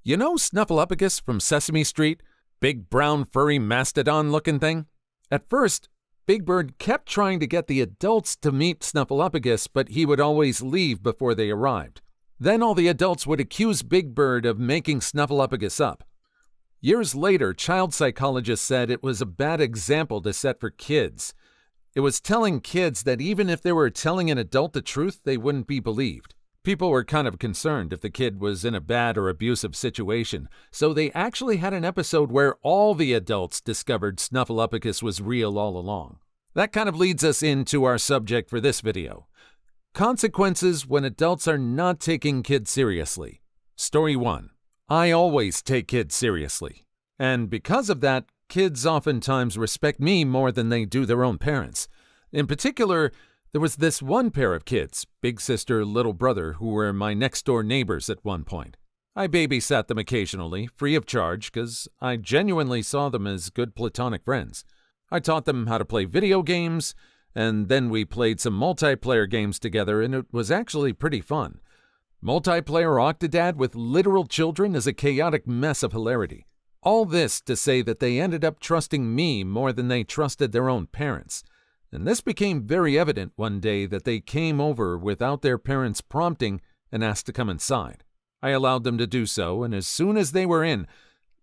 You know Snuffleupagus from Sesame Street? Big brown furry mastodon-looking thing? At first, Big Bird kept trying to get the adults to meet Snuffleupagus, but he would always leave before they arrived. Then all the adults would accuse Big Bird of making Snuffleupagus up. Years later, child psychologists said it was a bad example to set for kids. It was telling kids that even if they were telling an adult the truth, they wouldn't be believed. People were kind of concerned if the kid was in a bad or abusive situation, so they actually had an episode where all the adults discovered Snuffleupagus was real all along. That kind of leads us into our subject for this video. Consequences when adults are not taking kids seriously. Story 1. I always take kids seriously. And because of that, kids oftentimes respect me more than they do their own parents. In particular, there was this one pair of kids, big sister, little brother, who were my next-door neighbors at one point. I babysat them occasionally, free of charge, because I genuinely saw them as good platonic friends. I taught them how to play video games, and then we played some multiplayer games together, and it was actually pretty fun. Multiplayer Octodad with literal children is a chaotic mess of hilarity. All this to say that they ended up trusting me more than they trusted their own parents. And this became very evident one day that they came over without their parents' prompting and asked to come inside. I allowed them to do so, and as soon as they were in,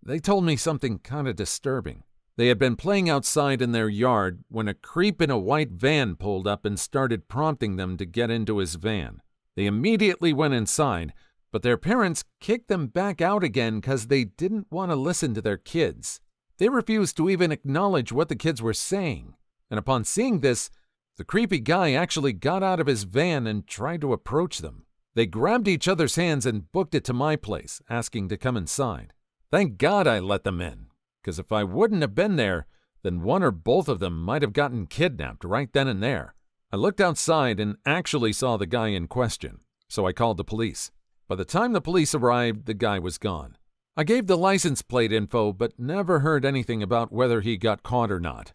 they told me something kind of disturbing. They had been playing outside in their yard when a creep in a white van pulled up and started prompting them to get into his van. They immediately went inside, but their parents kicked them back out again because they didn't want to listen to their kids. They refused to even acknowledge what the kids were saying. And upon seeing this, the creepy guy actually got out of his van and tried to approach them. They grabbed each other's hands and booked it to my place, asking to come inside. Thank God I let them in, because if I wouldn't have been there, then one or both of them might have gotten kidnapped right then and there. I looked outside and actually saw the guy in question, so I called the police. By the time the police arrived, the guy was gone. I gave the license plate info, but never heard anything about whether he got caught or not.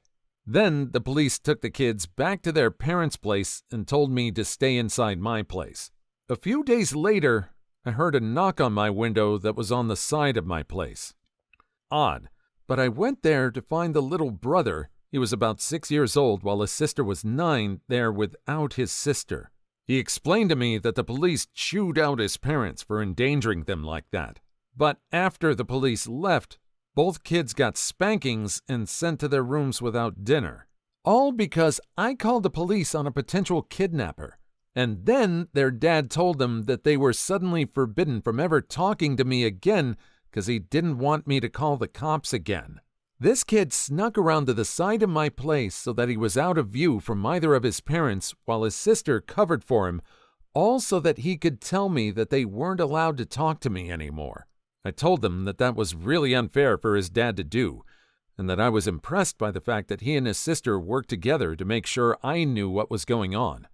Then the police took the kids back to their parents' place and told me to stay inside my place. A few days later, I heard a knock on my window that was on the side of my place. Odd, but I went there to find the little brother. He was about 6 years old while his sister was 9 there without his sister. He explained to me that the police chewed out his parents for endangering them like that. But after the police left, both kids got spankings and sent to their rooms without dinner. All because I called the police on a potential kidnapper. And then their dad told them that they were suddenly forbidden from ever talking to me again because he didn't want me to call the cops again. This kid snuck around to the side of my place so that he was out of view from either of his parents while his sister covered for him, all so that he could tell me that they weren't allowed to talk to me anymore. I told them that that was really unfair for his dad to do, and that I was impressed by the fact that he and his sister worked together to make sure I knew what was going on.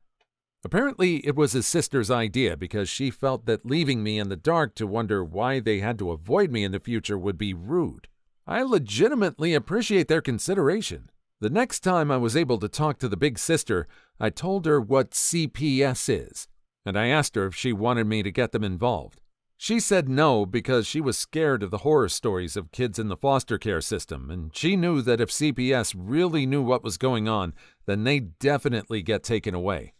Apparently, it was his sister's idea because she felt that leaving me in the dark to wonder why they had to avoid me in the future would be rude. I legitimately appreciate their consideration. The next time I was able to talk to the big sister, I told her what CPS is, and I asked her if she wanted me to get them involved. She said no because she was scared of the horror stories of kids in the foster care system, and she knew that if CPS really knew what was going on, then they'd definitely get taken away.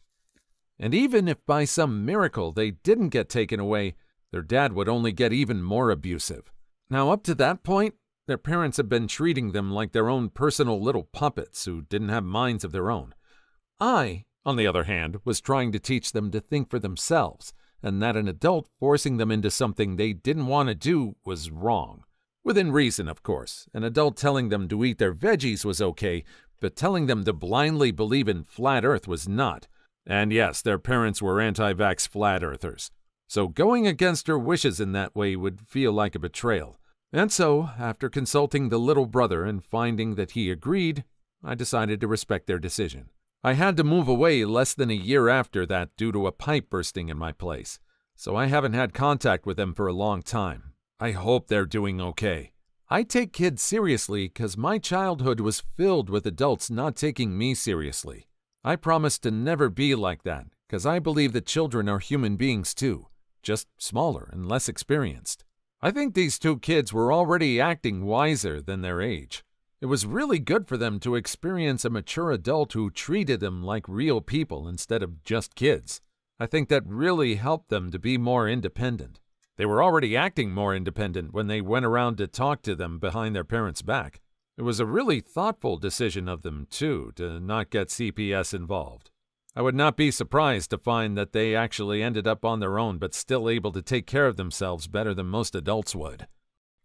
And even if by some miracle they didn't get taken away, their dad would only get even more abusive. Now, up to that point, their parents had been treating them like their own personal little puppets who didn't have minds of their own. I, on the other hand, was trying to teach them to think for themselves, and that an adult forcing them into something they didn't want to do was wrong. Within reason, of course. An adult telling them to eat their veggies was okay, but telling them to blindly believe in flat Earth was not. And yes, their parents were anti-vax flat earthers. So going against her wishes in that way would feel like a betrayal. And so, after consulting the little brother and finding that he agreed, I decided to respect their decision. I had to move away less than a year after that due to a pipe bursting in my place, so I haven't had contact with them for a long time. I hope they're doing okay. I take kids seriously because my childhood was filled with adults not taking me seriously. I promise to never be like that because I believe that children are human beings too, just smaller and less experienced. I think these two kids were already acting wiser than their age. It was really good for them to experience a mature adult who treated them like real people instead of just kids. I think that really helped them to be more independent. They were already acting more independent when they went around to talk to them behind their parents' back. It was a really thoughtful decision of them, too, to not get CPS involved. I would not be surprised to find that they actually ended up on their own but still able to take care of themselves better than most adults would.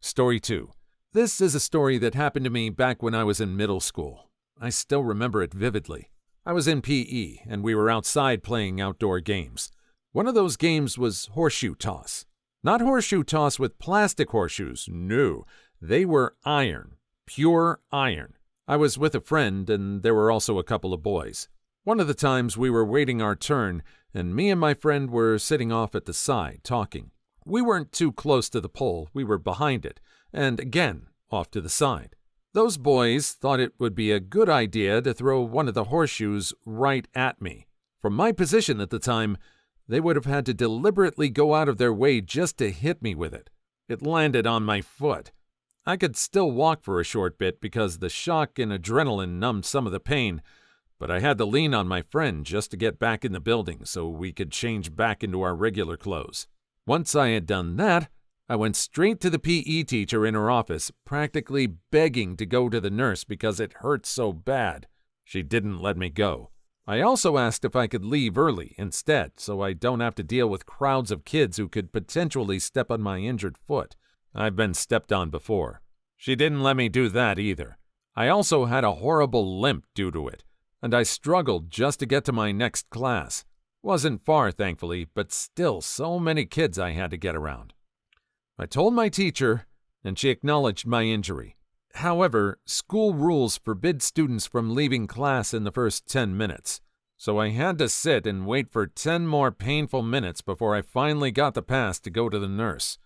Story 2. This is a story that happened to me back when I was in middle school. I still remember it vividly. I was in PE, and we were outside playing outdoor games. One of those games was horseshoe toss. Not horseshoe toss with plastic horseshoes, no. They were iron, pure iron. I was with a friend, and there were also a couple of boys. One of the times we were waiting our turn, and me and my friend were sitting off at the side, talking. We weren't too close to the pole, we were behind it, and again, off to the side. Those boys thought it would be a good idea to throw one of the horseshoes right at me. From my position at the time, they would have had to deliberately go out of their way just to hit me with it. It landed on my foot. I could still walk for a short bit because the shock and adrenaline numbed some of the pain, but I had to lean on my friend just to get back in the building so we could change back into our regular clothes. Once I had done that, I went straight to the PE teacher in her office, practically begging to go to the nurse because it hurt so bad. She didn't let me go. I also asked if I could leave early instead so I don't have to deal with crowds of kids who could potentially step on my injured foot. I've been stepped on before. She didn't let me do that either. I also had a horrible limp due to it, and I struggled just to get to my next class. Wasn't far, thankfully, but still so many kids I had to get around. I told my teacher, and she acknowledged my injury. However, school rules forbid students from leaving class in the first 10 minutes, so I had to sit and wait for 10 more painful minutes before I finally got the pass to go to the nurse.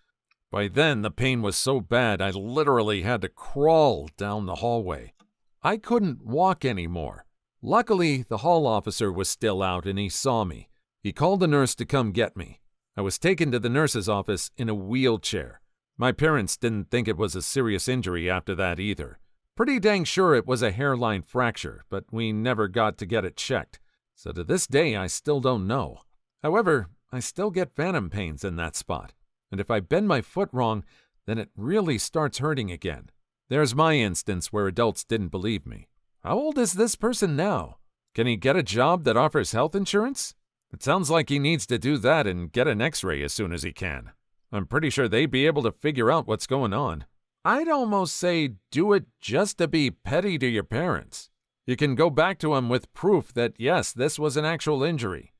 By then, the pain was so bad I literally had to crawl down the hallway. I couldn't walk anymore. Luckily, the hall officer was still out and he saw me. He called the nurse to come get me. I was taken to the nurse's office in a wheelchair. My parents didn't think it was a serious injury after that either. Pretty dang sure it was a hairline fracture, but we never got to get it checked. So to this day, I still don't know. However, I still get phantom pains in that spot. And if I bend my foot wrong, then it really starts hurting again. There's my instance where adults didn't believe me. How old is this person now? Can he get a job that offers health insurance? It sounds like he needs to do that and get an x-ray as soon as he can. I'm pretty sure they'd be able to figure out what's going on. I'd almost say do it just to be petty to your parents. You can go back to them with proof that yes, this was an actual injury.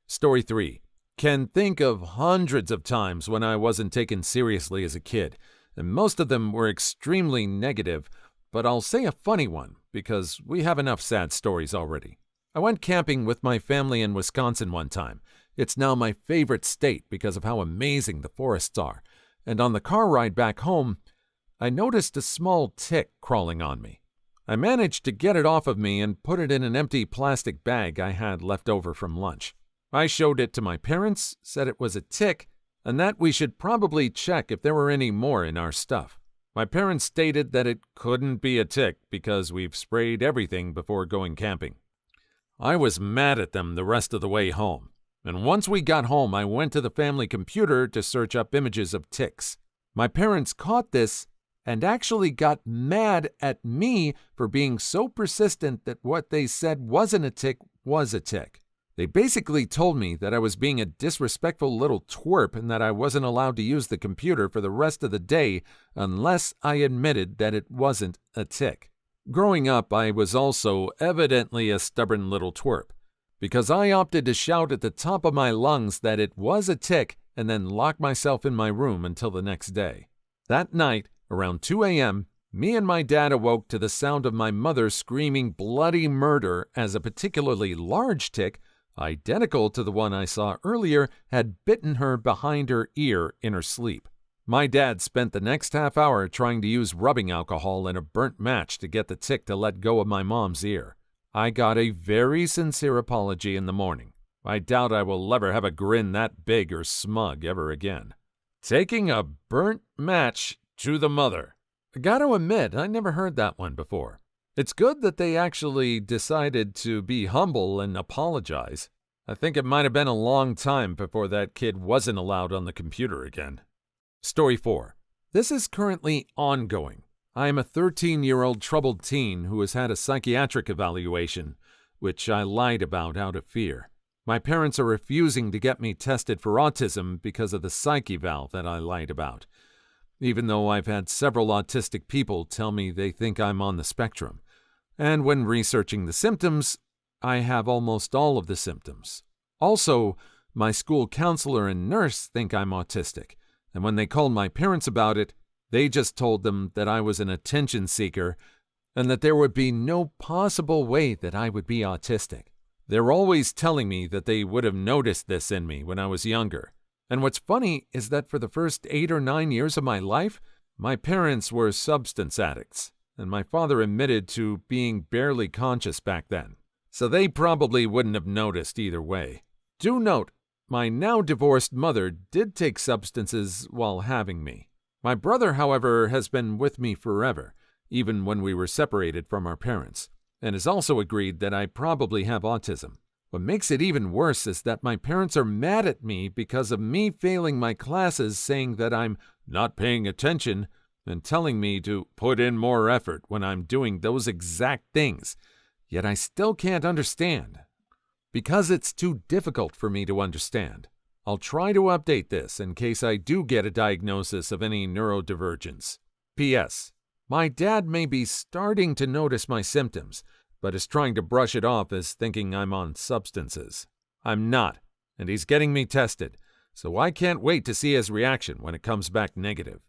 Story 3. Can think of hundreds of times when I wasn't taken seriously as a kid, and most of them were extremely negative, but I'll say a funny one because we have enough sad stories already. I went camping with my family in Wisconsin one time. It's now my favorite state because of how amazing the forests are, and on the car ride back home, I noticed a small tick crawling on me. I managed to get it off of me and put it in an empty plastic bag I had left over from lunch. I showed it to my parents, said it was a tick, and that we should probably check if there were any more in our stuff. My parents stated that it couldn't be a tick because we've sprayed everything before going camping. I was mad at them the rest of the way home, and once we got home, I went to the family computer to search up images of ticks. My parents caught this and actually got mad at me for being so persistent that what they said wasn't a tick was a tick. They basically told me that I was being a disrespectful little twerp and that I wasn't allowed to use the computer for the rest of the day unless I admitted that it wasn't a tick. Growing up, I was also evidently a stubborn little twerp, because I opted to shout at the top of my lungs that it was a tick and then lock myself in my room until the next day. That night, around 2 a.m., me and my dad awoke to the sound of my mother screaming bloody murder as a particularly large tick, identical to the one I saw earlier, had bitten her behind her ear in her sleep. My dad spent the next half hour trying to use rubbing alcohol and a burnt match to get the tick to let go of my mom's ear. I got a very sincere apology in the morning. I doubt I will ever have a grin that big or smug ever again. Taking a burnt match to the mother. I gotta admit, I never heard that one before. It's good that they actually decided to be humble and apologize. I think it might have been a long time before that kid wasn't allowed on the computer again. Story 4. This is currently ongoing. I am a 13-year-old troubled teen who has had a psychiatric evaluation, which I lied about out of fear. My parents are refusing to get me tested for autism because of the psych eval that I lied about, even though I've had several autistic people tell me they think I'm on the spectrum. And when researching the symptoms, I have almost all of the symptoms. Also, my school counselor and nurse think I'm autistic, and when they called my parents about it, they just told them that I was an attention seeker and that there would be no possible way that I would be autistic. They're always telling me that they would have noticed this in me when I was younger. And what's funny is that for the first 8 or 9 years of my life, my parents were substance addicts, and my father admitted to being barely conscious back then. So they probably wouldn't have noticed either way. Do note, my now divorced mother did take substances while having me. My brother, however, has been with me forever, even when we were separated from our parents, and has also agreed that I probably have autism. What makes it even worse is that my parents are mad at me because of me failing my classes, saying that I'm not paying attention and telling me to put in more effort when I'm doing those exact things. Yet I still can't understand. Because it's too difficult for me to understand. I'll try to update this in case I do get a diagnosis of any neurodivergence. P.S. My dad may be starting to notice my symptoms, but is trying to brush it off as thinking I'm on substances. I'm not, and he's getting me tested, so I can't wait to see his reaction when it comes back negative.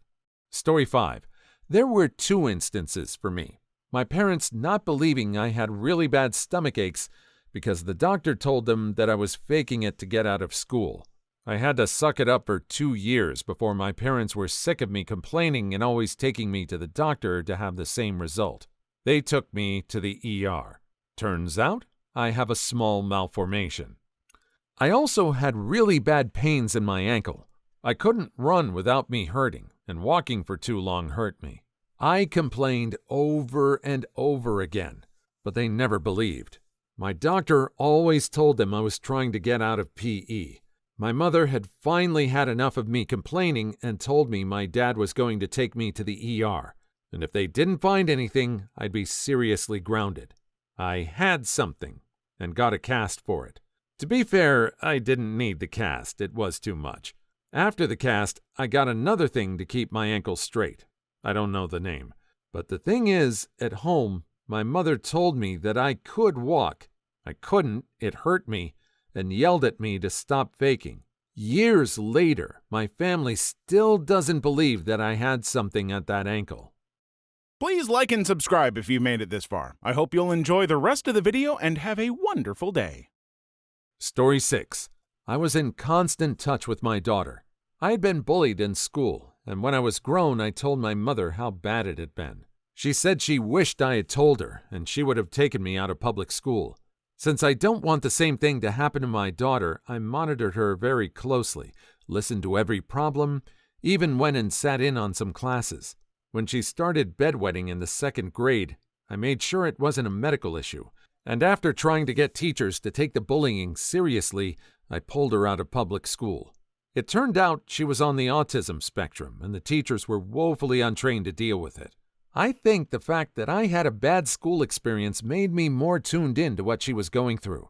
Story 5. There were 2 instances for me. My parents not believing I had really bad stomach aches because the doctor told them that I was faking it to get out of school. I had to suck it up for 2 years before my parents were sick of me complaining and always taking me to the doctor to have the same result. They took me to the ER. Turns out, I have a small malformation. I also had really bad pains in my ankle. I couldn't run without me hurting, and walking for too long hurt me. I complained over and over again, but they never believed. My doctor always told them I was trying to get out of PE. My mother had finally had enough of me complaining and told me my dad was going to take me to the ER, and if they didn't find anything, I'd be seriously grounded. I had something, and got a cast for it. To be fair, I didn't need the cast, it was too much. After the cast, I got another thing to keep my ankle straight. I don't know the name. But the thing is, at home, my mother told me that I could walk. I couldn't, it hurt me, and yelled at me to stop faking. Years later, my family still doesn't believe that I had something at that ankle. Please like and subscribe if you made it this far. I hope you'll enjoy the rest of the video and have a wonderful day. Story 6. I was in constant touch with my daughter. I had been bullied in school, and when I was grown, I told my mother how bad it had been. She said she wished I had told her, and she would have taken me out of public school. Since I don't want the same thing to happen to my daughter, I monitored her very closely, listened to every problem, even went and sat in on some classes. When she started bedwetting in the 2nd grade, I made sure it wasn't a medical issue, and after trying to get teachers to take the bullying seriously, I pulled her out of public school. It turned out she was on the autism spectrum, and the teachers were woefully untrained to deal with it. I think the fact that I had a bad school experience made me more tuned in to what she was going through.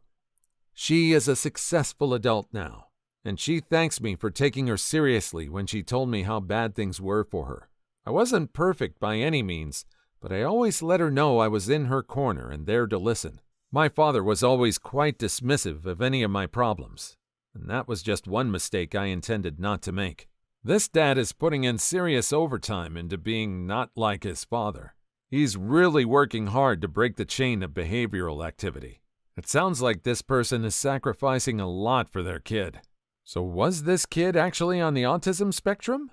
She is a successful adult now, and she thanks me for taking her seriously when she told me how bad things were for her. I wasn't perfect by any means, but I always let her know I was in her corner and there to listen. My father was always quite dismissive of any of my problems, and that was just one mistake I intended not to make. This dad is putting in serious overtime into being not like his father. He's really working hard to break the chain of behavioral activity. It sounds like this person is sacrificing a lot for their kid. So was this kid actually on the autism spectrum?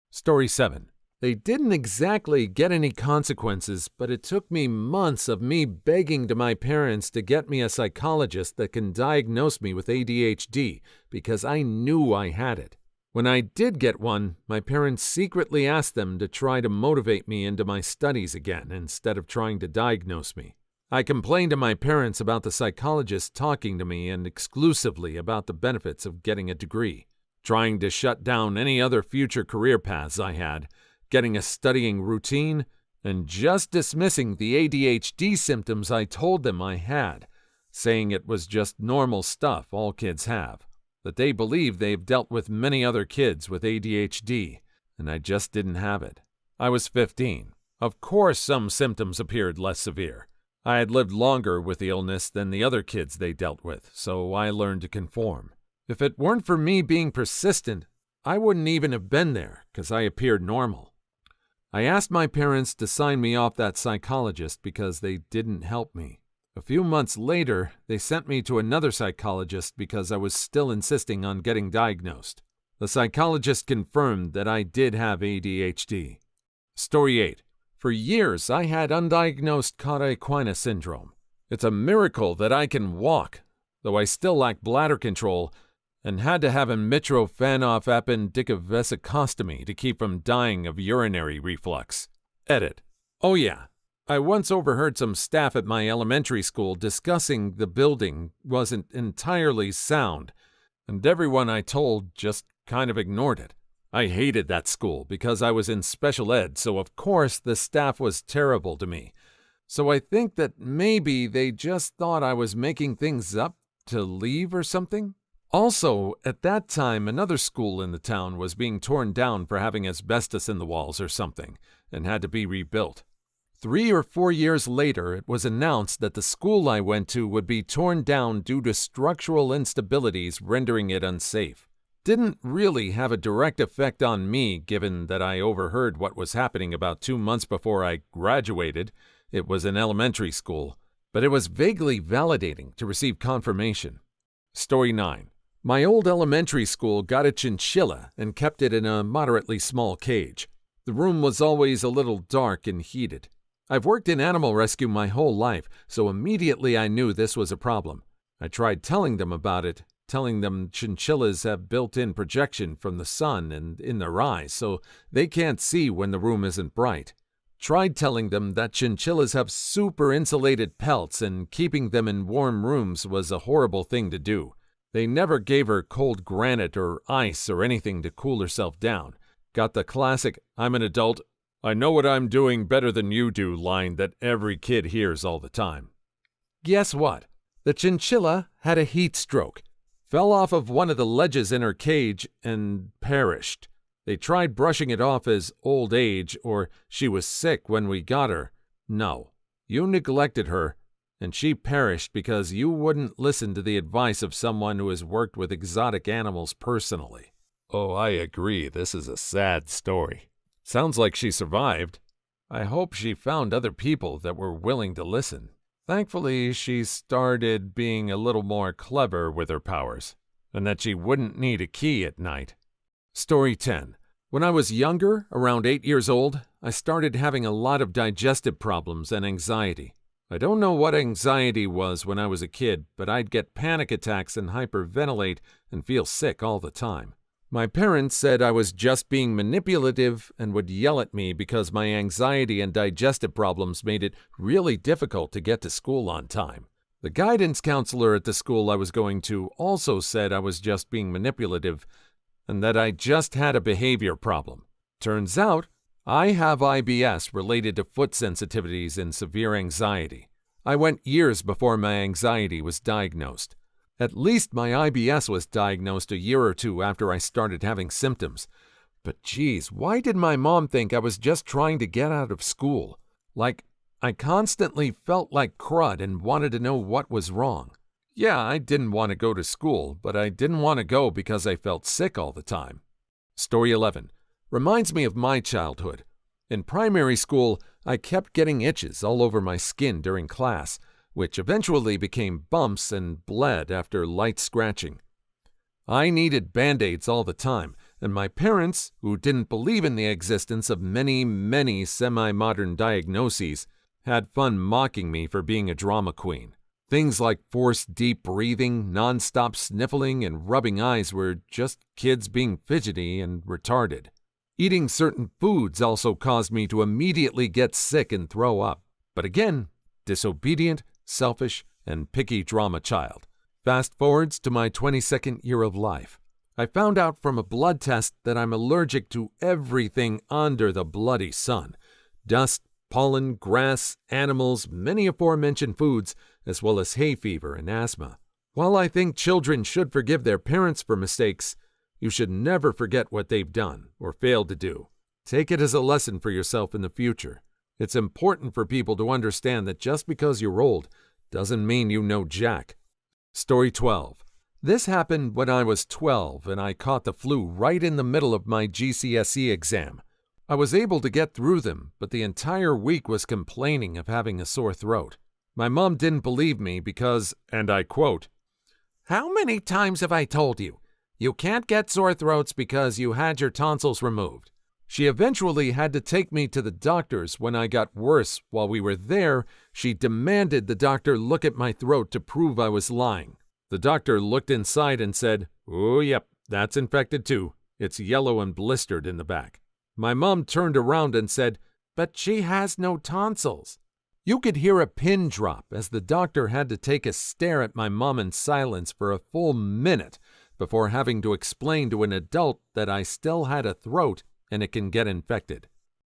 Story 7. They didn't exactly get any consequences, but it took me months of me begging to my parents to get me a psychologist that can diagnose me with ADHD because I knew I had it. When I did get one, my parents secretly asked them to try to motivate me into my studies again instead of trying to diagnose me. I complained to my parents about the psychologist talking to me and exclusively about the benefits of getting a degree, trying to shut down any other future career paths I had, getting a studying routine, and just dismissing the ADHD symptoms I told them I had, saying it was just normal stuff all kids have, that they believe they've dealt with many other kids with ADHD, and I just didn't have it. I was 15. Of course some symptoms appeared less severe. I had lived longer with the illness than the other kids they dealt with, so I learned to conform. If it weren't for me being persistent, I wouldn't even have been there, because I appeared normal. I asked my parents to sign me off that psychologist because they didn't help me. A few months later, they sent me to another psychologist because I was still insisting on getting diagnosed. The psychologist confirmed that I did have ADHD. Story 8. For years, I had undiagnosed Cauda-Equina syndrome. It's a miracle that I can walk, though I still lack bladder control and had to have a Mitrofanoff appendicovesicostomy to keep from dying of urinary reflux. Edit. Oh yeah, I once overheard some staff at my elementary school discussing the building wasn't entirely sound, and everyone I told just kind of ignored it. I hated that school because I was in special ed, so of course the staff was terrible to me. So I think that maybe they just thought I was making things up to leave or something. Also, at that time, another school in the town was being torn down for having asbestos in the walls or something, and had to be rebuilt. 3 or 4 years later, it was announced that the school I went to would be torn down due to structural instabilities rendering it unsafe. Didn't really have a direct effect on me, given that I overheard what was happening about 2 months before I graduated. It was an elementary school, but it was vaguely validating to receive confirmation. Story 9. My old elementary school got a chinchilla and kept it in a moderately small cage. The room was always a little dark and heated. I've worked in animal rescue my whole life, so immediately I knew this was a problem. I tried telling them about it, telling them chinchillas have built-in projection from the sun and in their eyes, so they can't see when the room isn't bright. Tried telling them that chinchillas have super insulated pelts and keeping them in warm rooms was a horrible thing to do. They never gave her cold granite or ice or anything to cool herself down. Got the classic, "I'm an adult, I know what I'm doing better than you do" line that every kid hears all the time. Guess what? The chinchilla had a heat stroke, fell off of one of the ledges in her cage, and perished. They tried brushing it off as old age or she was sick when we got her. No, you neglected her, and she perished because you wouldn't listen to the advice of someone who has worked with exotic animals personally. Oh, I agree, this is a sad story. Sounds like she survived. I hope she found other people that were willing to listen. Thankfully, she started being a little more clever with her powers, and that she wouldn't need a key at night. Story 10. When I was younger, around 8 years old, I started having a lot of digestive problems and anxiety. I don't know what anxiety was when I was a kid, but I'd get panic attacks and hyperventilate and feel sick all the time. My parents said I was just being manipulative and would yell at me because my anxiety and digestive problems made it really difficult to get to school on time. The guidance counselor at the school I was going to also said I was just being manipulative and that I just had a behavior problem. Turns out, I have IBS related to foot sensitivities and severe anxiety. I went years before my anxiety was diagnosed. At least my IBS was diagnosed a year or 2 after I started having symptoms. But geez, why did my mom think I was just trying to get out of school? Like, I constantly felt like crud and wanted to know what was wrong. Yeah, I didn't want to go to school, but I didn't want to go because I felt sick all the time. Story 11. Reminds me of my childhood. In primary school, I kept getting itches all over my skin during class, which eventually became bumps and bled after light scratching. I needed Band-Aids all the time, and my parents, who didn't believe in the existence of many semi-modern diagnoses, had fun mocking me for being a drama queen. Things like forced deep breathing, nonstop sniffling, and rubbing eyes were just kids being fidgety and retarded. Eating certain foods also caused me to immediately get sick and throw up. But again, disobedient, selfish, and picky drama child. Fast forwards to my 22nd year of life. I found out from a blood test that I'm allergic to everything under the bloody sun. Dust, pollen, grass, animals, many aforementioned foods, as well as hay fever and asthma. While I think children should forgive their parents for mistakes, you should never forget what they've done or failed to do. Take it as a lesson for yourself in the future. It's important for people to understand that just because you're old doesn't mean you know jack. Story 12. This happened when I was 12 and I caught the flu right in the middle of my GCSE exam. I was able to get through them, but the entire week was complaining of having a sore throat. My mom didn't believe me because, and I quote, "How many times have I told you? You can't get sore throats because you had your tonsils removed." She eventually had to take me to the doctor's when I got worse. While we were there, she demanded the doctor look at my throat to prove I was lying. The doctor looked inside and said, "Oh, yep, that's infected too. It's yellow and blistered in the back." My mom turned around and said, "But she has no tonsils." You could hear a pin drop as the doctor had to take a stare at my mom in silence for a full minute before having to explain to an adult that I still had a throat and it can get infected.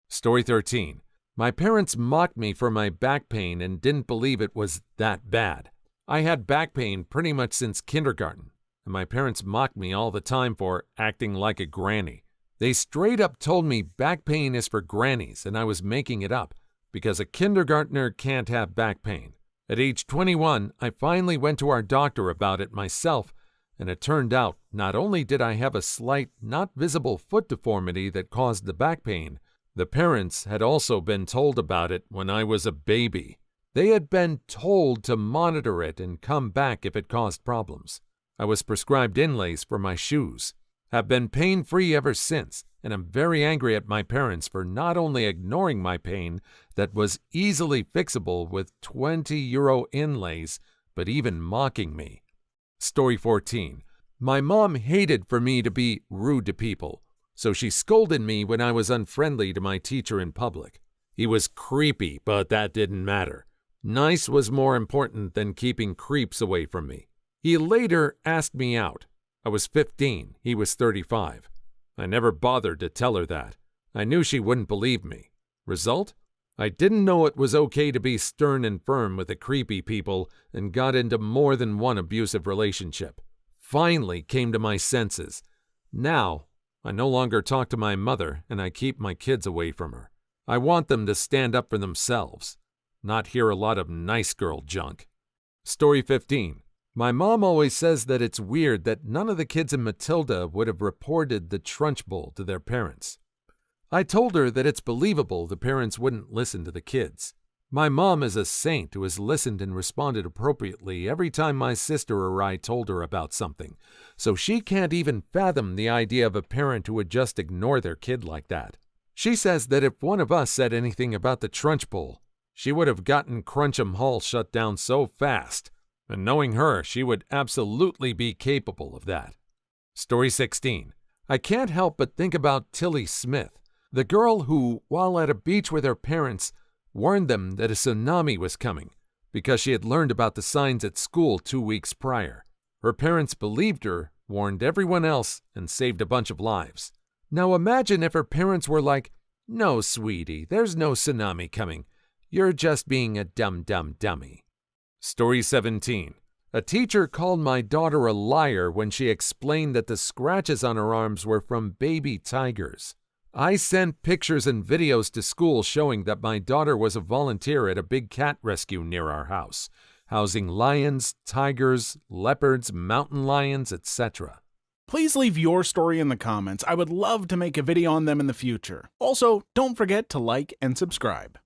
Story 13. My parents mocked me for my back pain and didn't believe it was that bad. I had back pain pretty much since kindergarten, and my parents mocked me all the time for acting like a granny. They straight up told me back pain is for grannies and I was making it up because a kindergartner can't have back pain. At age 21, I finally went to our doctor about it myself, and it turned out not only did I have a slight, not visible foot deformity that caused the back pain, the parents had also been told about it when I was a baby. They had been told to monitor it and come back if it caused problems. I was prescribed inlays for my shoes. Have been pain-free ever since, and I'm very angry at my parents for not only ignoring my pain that was easily fixable with €20 inlays, but even mocking me. Story 14. My mom hated for me to be rude to people, so she scolded me when I was unfriendly to my teacher in public. He was creepy, but that didn't matter. Nice was more important than keeping creeps away from me. He later asked me out. I was 15, he was 35. I never bothered to tell her that. I knew she wouldn't believe me. Result? I didn't know it was okay to be stern and firm with the creepy people and got into more than one abusive relationship. Finally came to my senses. Now, I no longer talk to my mother and I keep my kids away from her. I want them to stand up for themselves, not hear a lot of nice girl junk. Story 15. My mom always says that it's weird that none of the kids in Matilda would have reported the Trunchbull to their parents. I told her that it's believable the parents wouldn't listen to the kids. My mom is a saint who has listened and responded appropriately every time my sister or I told her about something, so she can't even fathom the idea of a parent who would just ignore their kid like that. She says that if one of us said anything about the Trunchbull, she would have gotten Cruncham Hall shut down so fast. And knowing her, she would absolutely be capable of that. Story 16. I can't help but think about Tilly Smith, the girl who, while at a beach with her parents, warned them that a tsunami was coming because she had learned about the signs at school 2 weeks prior. Her parents believed her, warned everyone else, and saved a bunch of lives. Now imagine if her parents were like, "No, sweetie, there's no tsunami coming. You're just being a dumb dummy." Story 17. A teacher called my daughter a liar when she explained that the scratches on her arms were from baby tigers. I sent pictures and videos to school showing that my daughter was a volunteer at a big cat rescue near our house, housing lions, tigers, leopards, mountain lions, etc. Please leave your story in the comments. I would love to make a video on them in the future. Also, don't forget to like and subscribe.